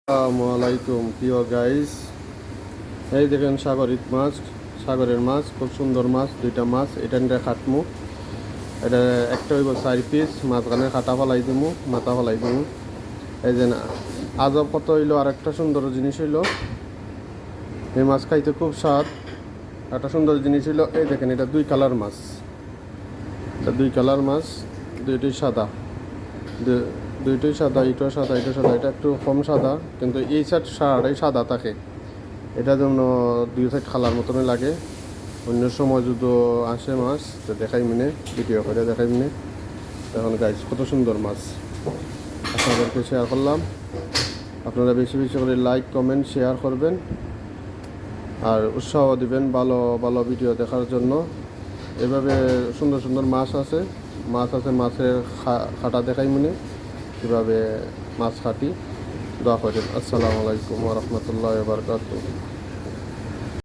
আসসালামু আলাইকুম প্রিয় গাইস। এই দেখেন সাগরের মাছ, খুব সুন্দর মাছ। দুইটা মাছ এটা নিয়ে খাটমু। এটা একটা হইব 4 পিস, মাঝখানে কাটা ফলাই দিমু, মাথা ফলাই দিমু। এই যে না, আজব কত হইলো। আর একটা সুন্দর জিনিস হইলো, এই মাছ খাইতে খুব স্বাদ। একটা সুন্দর জিনিস হইলো, এই দেখেন এটা 2 কালার মাছ। এটা 2 কালার মাছ, দুইটাই সাদা। দুইটাই সাদা, এটাও সাদা, এটা সাদা। এটা একটু কম সাদা, কিন্তু এই সাইডটাই সাদা থাকে। এটার জন্য 2 সাইড খালার মতনই লাগে। অন্য সময় যদি আসে মাছ তো দেখাই মিনে, ভিডিও করে দেখাই মিনে। এখন গাইস কত সুন্দর মাছ আপনাদেরকে শেয়ার করলাম। আপনারা বেশি বেশি করে লাইক, কমেন্ট, শেয়ার করবেন আর উৎসাহ দিবেন ভালো ভালো ভিডিও দেখার জন্য। এভাবে সুন্দর সুন্দর মাছ আছে, মাছের খাটা দেখাই মিনে কীভাবে মাছ কাটি। দোয়া করেন। আসসালামু আলাইকুম ওয়া রাহমাতুল্লাহি ওয়া বারাকাতুহু।